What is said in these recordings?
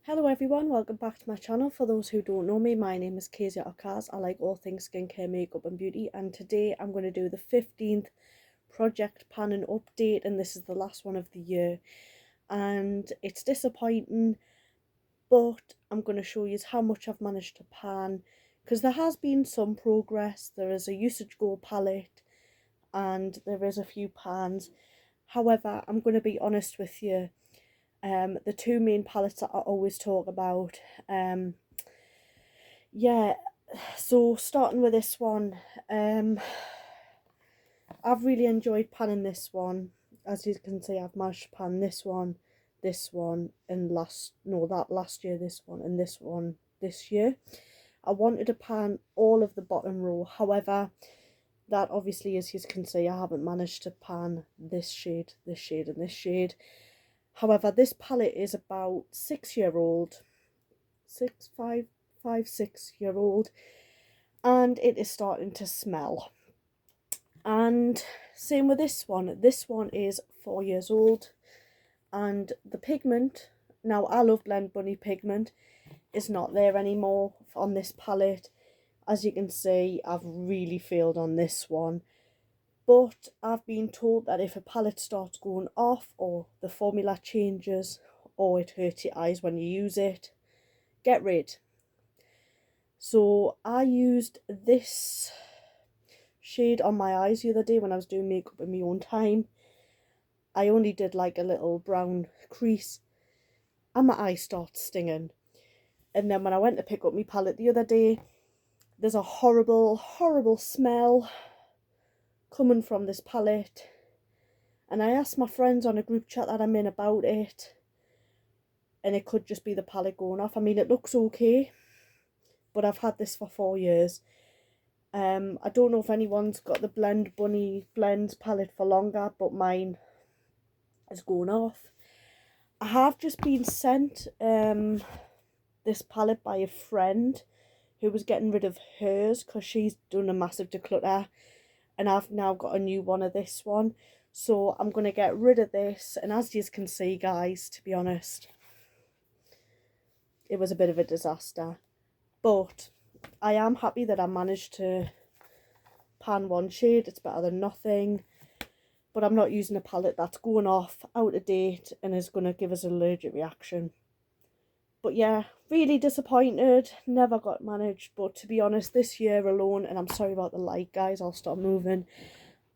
Hello everyone, welcome back to my channel. For those who don't know me, my name is Kezia Okaz. I like all things skincare, makeup and beauty, and today I'm going to do the 15th project panning update, and this is the last one of the year. And it's disappointing, but I'm going to show you how much I've managed to pan, because there has been some progress. There is a usage goal palette and there is a few pans. However, I'm going to be honest with you. The two main palettes that I always talk about. Yeah, so starting with this one, I've really enjoyed panning this one. As you can see, I've managed to pan this one, and last year, this one this year. I wanted to pan all of the bottom row, however, that obviously, as you can see, I haven't managed to pan this shade, and this shade. However, this palette is about 6-year-old, 6-year-old, and it is starting to smell. And same with this one. This one is 4 years old, and the pigment, now I love Blend Bunny pigment, is not there anymore on this palette. As you can see, I've really failed on this one. But I've been told that if a palette starts going off, or the formula changes, or it hurts your eyes when you use it, get rid. So I used this shade on my eyes the other day when I was doing makeup in my own time. I only did like a little brown crease and my eye started stinging. And then when I went to pick up my palette the other day, there's a horrible smell coming from this palette, and I asked my friends on a group chat that I'm in about it, and it could just be the palette going off. I mean, it looks okay, but I've had this for 4 years. I don't know if anyone's got the Blend Bunny Blends palette for longer, but mine is going off. I have just been sent this palette by a friend who was getting rid of hers because she's done a massive declutter, and I've now got a new one of this one. So I'm going to get rid of this, and as you can see, guys, to be honest, it was a bit of a disaster. But I am happy that I managed to pan one shade. It's better than nothing. But I'm not using a palette that's going off, out of date, and is going to give us an allergic reaction. But yeah, really disappointed. Never got managed. But to be honest, this year alone, and I'm sorry about the light, guys, I'll stop moving.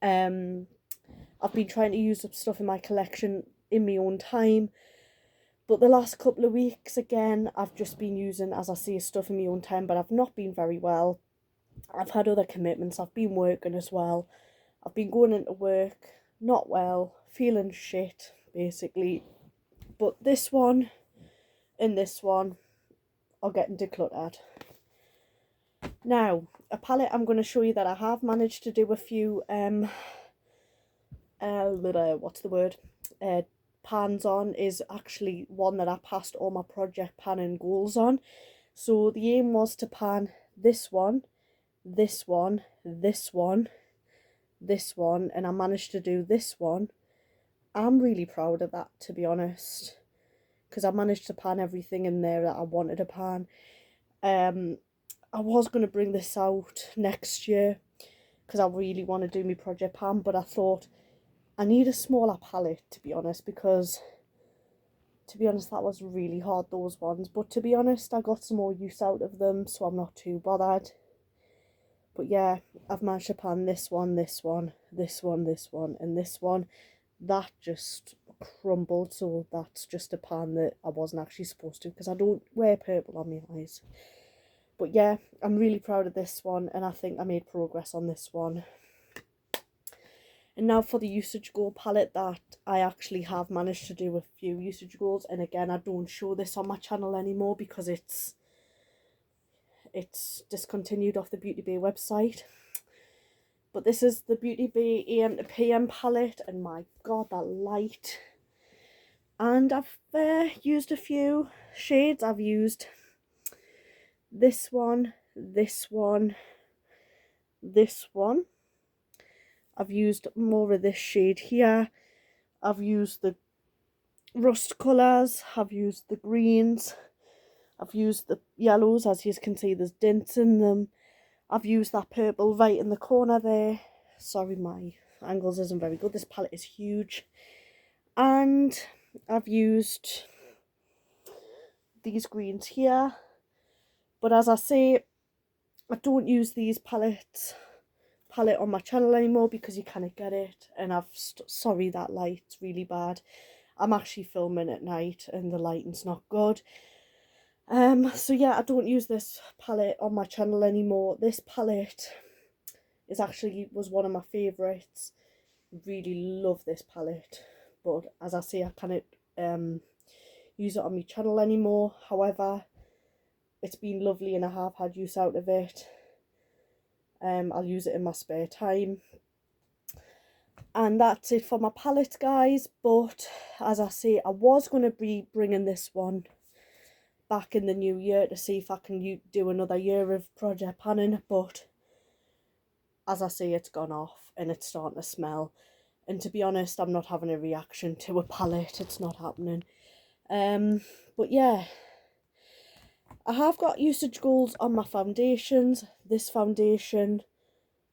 I've been trying to use up stuff in my collection in my own time. But the last couple of weeks, again, I've just been using, as I say, stuff in my own time, but I've not been very well. I've had other commitments. I've been working as well. I've been going into work, not well, feeling shit, basically. But this one and this one are getting decluttered. Now, a palette I'm going to show you that I have managed to do a few, pans on, is actually one that I passed all my project panning goals on. So the aim was to pan this one, this one, this one, this one, and I managed to do this one. I'm really proud of that, to be honest, because I managed to pan everything in there that I wanted to pan. I was going to bring this out next year because I really want to do my project pan, but I thought I need a smaller palette, to be honest, because that was really hard, those ones. But to be honest, I got some more use out of them, so I'm not too bothered. But yeah, I've managed to pan this one, this one, this one, this one, and this one. That just crumbled, so that's just a pan that I wasn't actually supposed to, because I don't wear purple on my eyes. But yeah, I'm really proud of this one, and I think I made progress on this one. And now for the usage goal palette, that I actually have managed to do a few usage goals. And again, I don't show this on my channel anymore because it's discontinued off the Beauty Bay website. But this is the Beauty Bay AM to PM palette, and my god, that light. And I've used a few shades. I've used this one, this one, this one. I've used more of this shade here. I've used the rust colours. I've used the greens. I've used the yellows, as you can see there's dints in them. I've used that purple right in the corner there. Sorry, my angles isn't very good. This palette is huge. And I've used these greens here. But as I say, I don't use these palette on my channel anymore because you cannot get it. And sorry, that light's really bad. I'm actually filming at night and the lighting's not good. So yeah, I don't use this palette on my channel anymore. This palette was one of my favourites. Really love this palette, but as I say, I cannot use it on my channel anymore. However, it's been lovely and I have had use out of it. I'll use it in my spare time. And that's it for my palette, guys. But as I say, I was going to be bringing this one back in the new year to see if I can do another year of project panning, but as I say, it's gone off and it's starting to smell. And to be honest, I'm not having a reaction to a palette. It's not happening. But yeah, I have got usage goals on my foundations. This foundation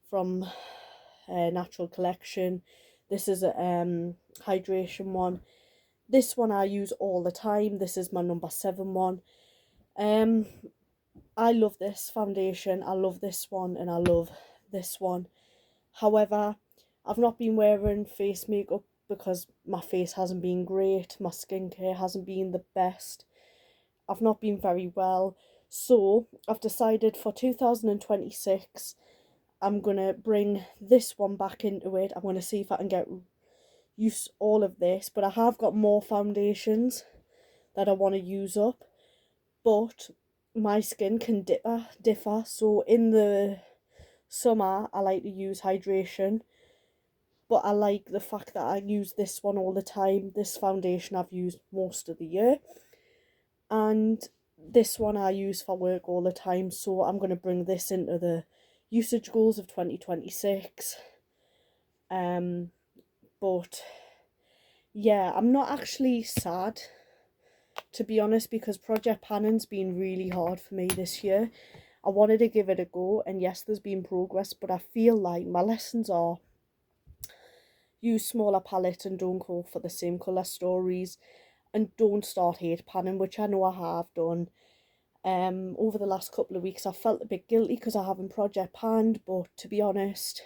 from Natural Collection. This is a hydration one. This one I use all the time. This is my number 7 one. I love this foundation. I love this one and I love this one. However, I've not been wearing face makeup because my face hasn't been great. My skincare hasn't been the best. I've not been very well. So I've decided for 2026, I'm going to bring this one back into it. I'm going to see if I can get use all of this. But I have got more foundations that I want to use up. But my skin can differ. So in the summer, I like to use hydration. But I like the fact that I use this one all the time. This foundation I've used most of the year. And this one I use for work all the time. So I'm going to bring this into the usage goals of 2026. But yeah, I'm not actually sad, to be honest, because project panning's been really hard for me this year. I wanted to give it a go, and yes, there's been progress, but I feel like my lessons are use smaller palettes and don't go for the same colour stories, and don't start hate panning, which I know I have done. Over the last couple of weeks I felt a bit guilty because I haven't project panned, but to be honest,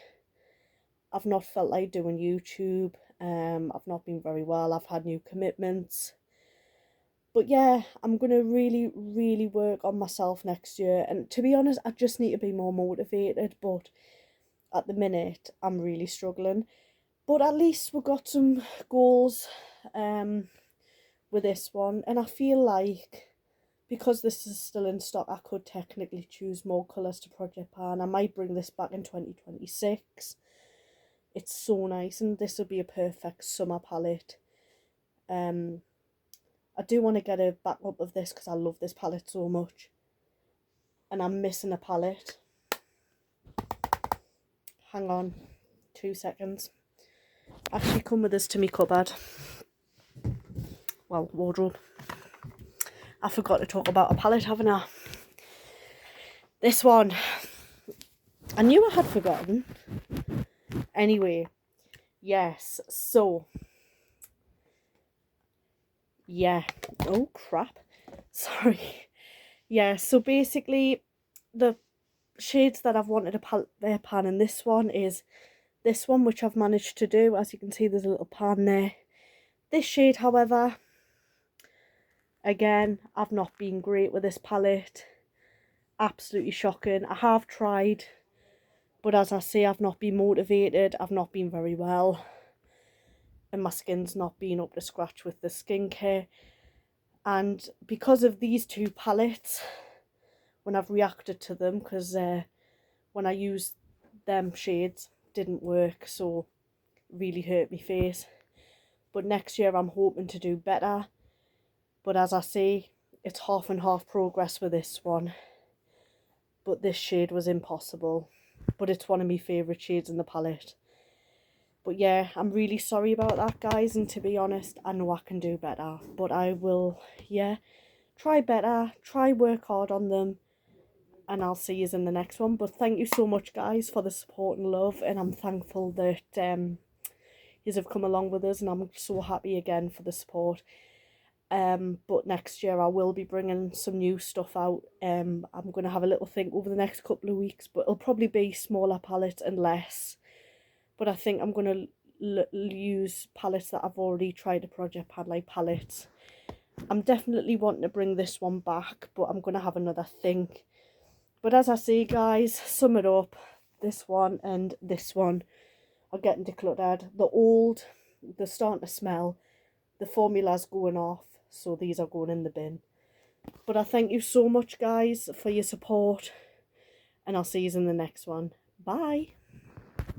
I've not felt like doing YouTube. I've not been very well. I've had new commitments. But yeah, I'm going to really work on myself next year. And to be honest, I just need to be more motivated. But at the minute, I'm really struggling. But at least we've got some goals with this one. And I feel like, because this is still in stock, I could technically choose more colours to project pan. I might bring this back in 2026. It's so nice, and this will be a perfect summer palette. I do want to get a backup of this because I love this palette so much. And I'm missing a palette. Hang on 2 seconds. Actually come with this to me cupboard. Well, wardrobe. I forgot to talk about a palette, haven't I? This one. I knew I had forgotten. Anyway, yes, so yeah, oh crap, sorry. Yeah, so basically the shades that I've wanted to pan in this one is this one, which I've managed to do. As you can see, there's a little pan there. This shade, however, again, I've not been great with this palette. Absolutely shocking. I have tried, but as I say, I've not been motivated. I've not been very well, and my skin's not been up to scratch with the skincare. And because of these two palettes, when I've reacted to them, because when I used them shades, didn't work, so really hurt my face. But next year I'm hoping to do better. But as I say, it's half and half progress with this one. But this shade was impossible. But it's one of my favourite shades in the palette. But yeah, I'm really sorry about that, guys. And to be honest, I know I can do better. But I will, yeah, try better, try work hard on them, and I'll see you in the next one. But thank you so much, guys, for the support and love, and I'm thankful that you have come along with us, and I'm so happy again for the support. But next year I will be bringing some new stuff out. I'm going to have a little think over the next couple of weeks, but it'll probably be smaller pallets and less. But I think I'm going to use pallets that I've already tried a project pad, like pallets. I'm definitely wanting to bring this one back, but I'm going to have another think. But as I say, guys, sum it up, this one and this one are getting decluttered. They're starting to smell. The formula's going off, so these are going in the bin. But I thank you so much, guys, for your support, and I'll see you in the next one. Bye.